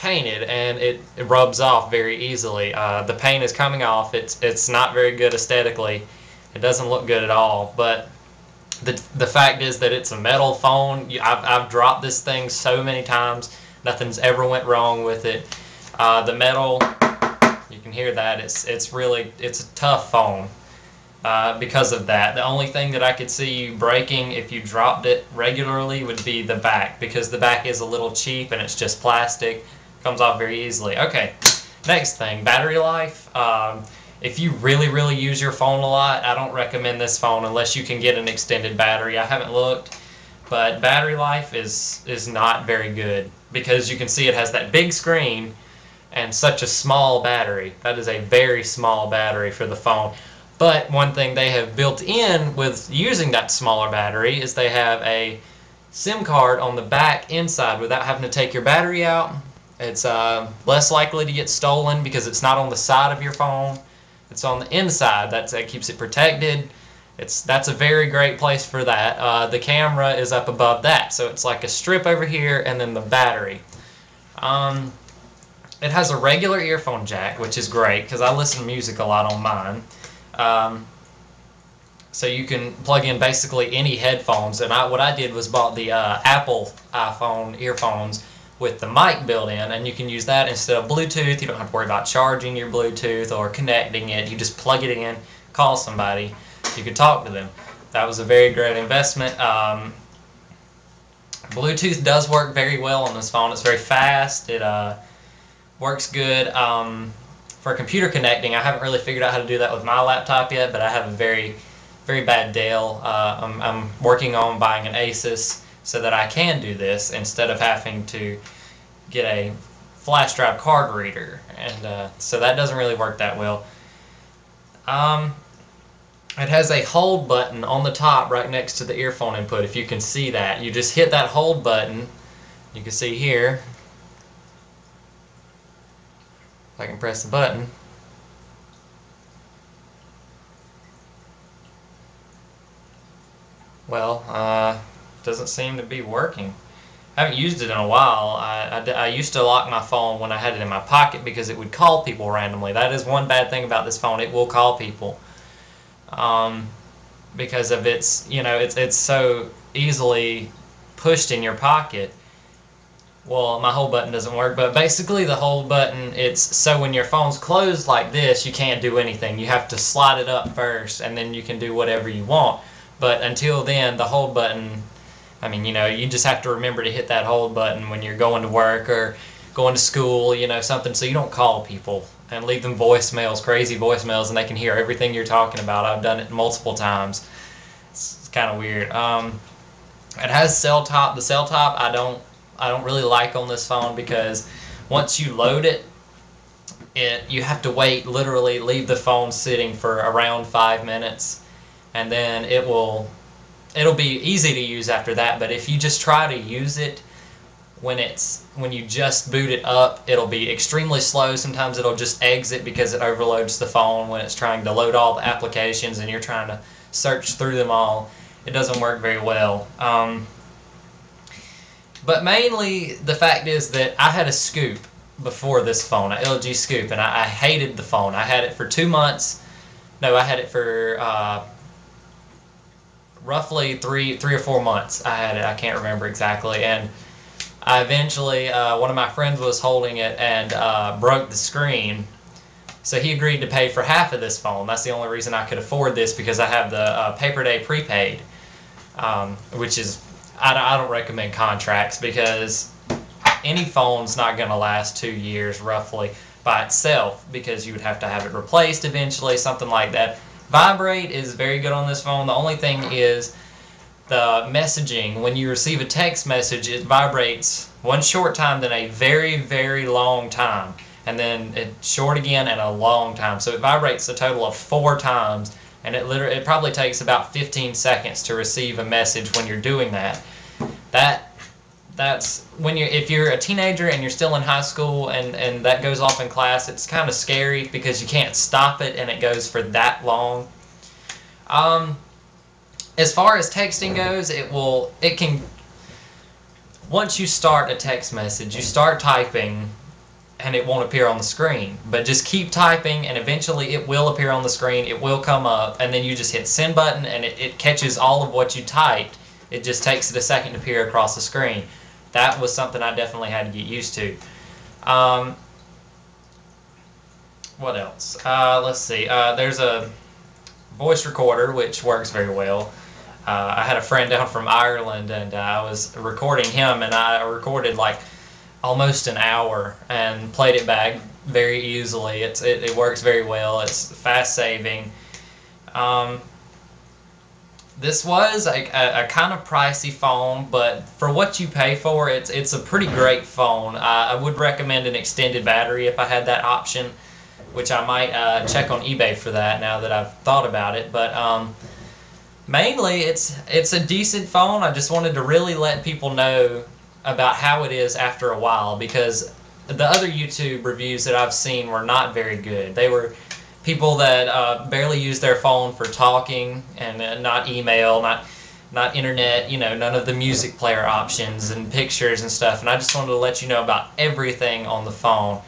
painted, and it rubs off very easily. The paint is coming off. It's not very good aesthetically. It doesn't look good at all. But the fact is that it's a metal phone. I've dropped this thing so many times. Nothing's ever went wrong with it. The metal, you can hear that. It's a tough phone. Because of that. The only thing that I could see you breaking if you dropped it regularly would be the back, because the back is a little cheap and it's just plastic. Comes off very easily. Okay, next thing, battery life. If you really use your phone a lot, I don't recommend this phone unless you can get an extended battery. I haven't looked, but battery life is not very good, because you can see it has that big screen and such a small battery. That is a very small battery for the phone. But one thing they have built in with using that smaller battery is they have a SIM card on the back inside without having to take your battery out. It's less likely to get stolen because it's not on the side of your phone. It's on the inside. That keeps it protected. That's a very great place for that. The camera is up above that, so it's like a strip over here and then the battery. It has a regular earphone jack, which is great because I listen to music a lot on mine. So you can plug in basically any headphones, and what I did was bought the Apple iPhone earphones with the mic built in, and you can use that instead of Bluetooth. You don't have to worry about charging your Bluetooth or connecting it. You just plug it in, call somebody, you can talk to them. That was a very great investment. Bluetooth does work very well on this phone. It's very fast. It works good. For computer connecting, I haven't really figured out how to do that with my laptop yet, but I have a very bad Dell. I'm working on buying an Asus so that I can do this instead of having to get a flash drive card reader, and so that doesn't really work that well. It has a hold button on the top right next to the earphone input. If you can see that, you just hit that hold button. You can see here. If I can press the button. Well, doesn't seem to be working. I haven't used it in a while. I used to lock my phone when I had it in my pocket because it would call people randomly. That is one bad thing about this phone. It will call people because of it's so easily pushed in your pocket. Well, my hold button doesn't work, but basically the hold button, it's so when your phone's closed like this, you can't do anything. You have to slide it up first, and then you can do whatever you want. But until then, the hold button, I mean, you just have to remember to hit that hold button when you're going to work or going to school, something, so you don't call people and leave them voicemails, crazy voicemails, and they can hear everything you're talking about. I've done it multiple times. It's kind of weird. It has cell top. The cell top I don't really like on this phone because once you load it, you have to wait, literally leave the phone sitting for around 5 minutes, and then it'll be easy to use after that. But if you just try to use it when you just boot it up, it'll be extremely slow. Sometimes it'll just exit because it overloads the phone when it's trying to load all the applications and you're trying to search through them all. It doesn't work very well. But mainly the fact is that I had a Scoop before this phone, an LG Scoop, and I hated the phone. I had it for 2 months. No, I had it for roughly three or 4 months. I had it. I can't remember exactly. And I eventually, one of my friends was holding it and broke the screen. So he agreed to pay for half of this phone. That's the only reason I could afford this, because I have the Paper Day prepaid, which is, I don't recommend contracts because any phone's not going to last 2 years roughly by itself, because you would have to have it replaced eventually, something like that. Vibrate is very good on this phone. The only thing is the messaging. When you receive a text message, it vibrates one short time, then a very long time, and then it's short again and a long time. So it vibrates a total of 4 times, and it probably takes about 15 seconds to receive a message when you're doing that. That's when if you're a teenager and you're still in high school and that goes off in class, it's kind of scary because you can't stop it and it goes for that long. As far as texting goes, it can, once you start a text message, you start typing, and it won't appear on the screen. But just keep typing, and eventually it will appear on the screen. It will come up, and then you just hit send button, and it catches all of what you typed. It just takes it a second to appear across the screen. That was something I definitely had to get used to. What else? Let's see. There's a voice recorder which works very well. I had a friend down from Ireland, and I was recording him, and I recorded like almost an hour and played it back very easily. It works very well. It's fast saving. This was a kind of pricey phone, but for what you pay for, it's a pretty great phone. I would recommend an extended battery if I had that option, which I might check on eBay for that now that I've thought about it. But mainly, it's a decent phone. I just wanted to really let people know about how it is after a while, because the other YouTube reviews that I've seen were not very good. They were people that barely use their phone for talking, and not email, not internet, none of the music player options and pictures and stuff. And I just wanted to let you know about everything on the phone.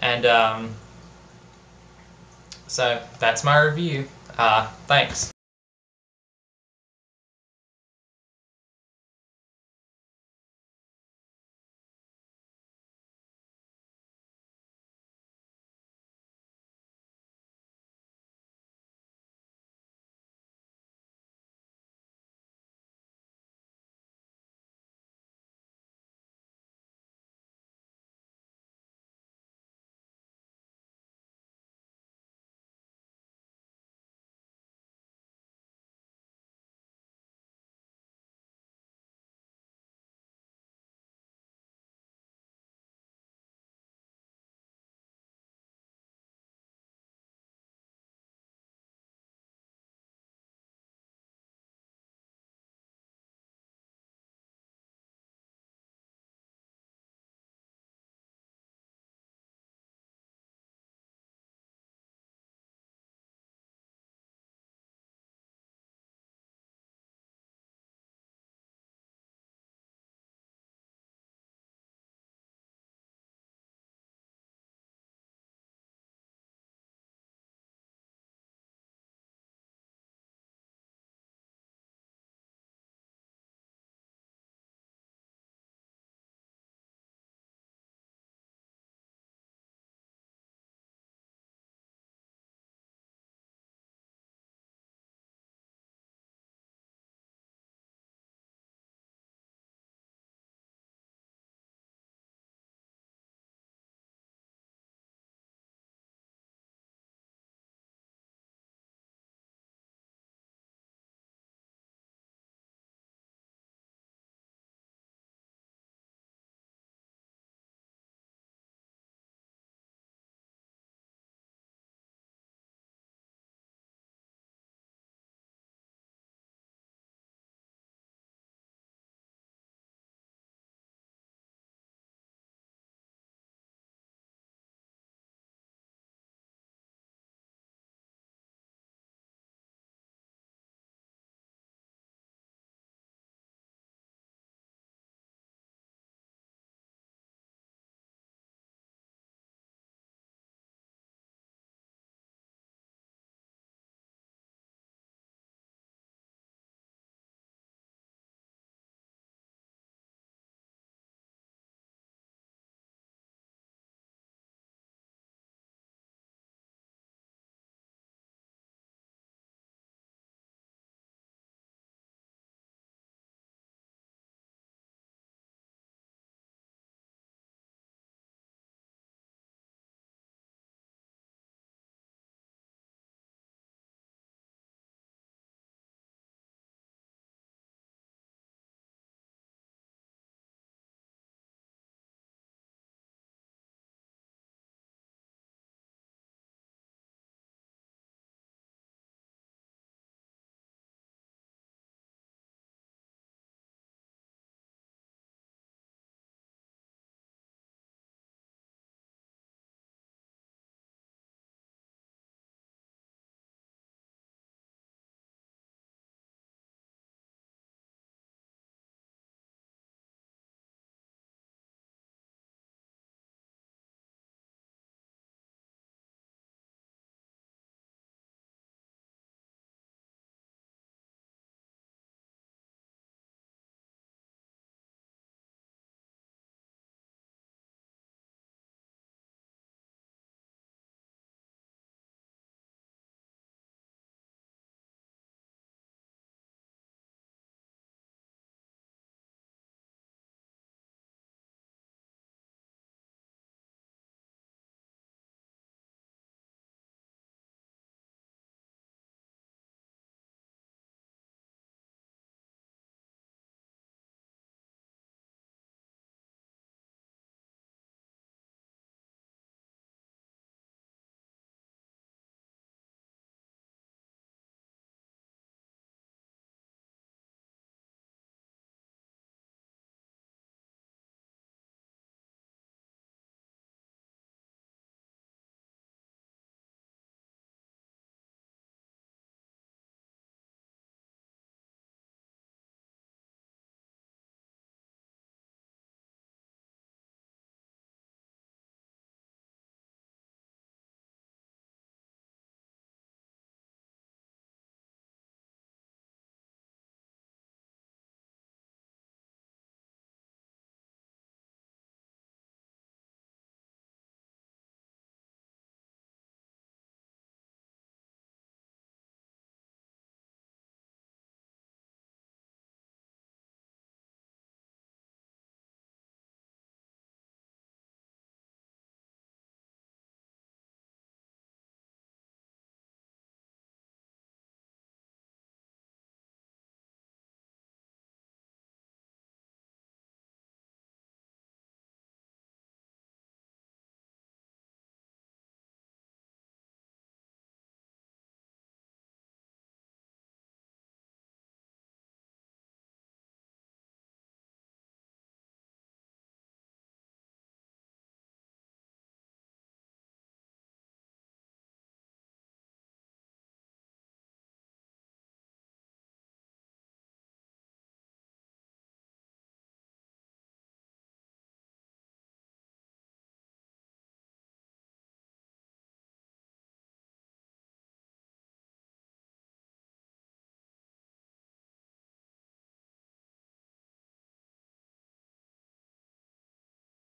And so that's my review. Thanks.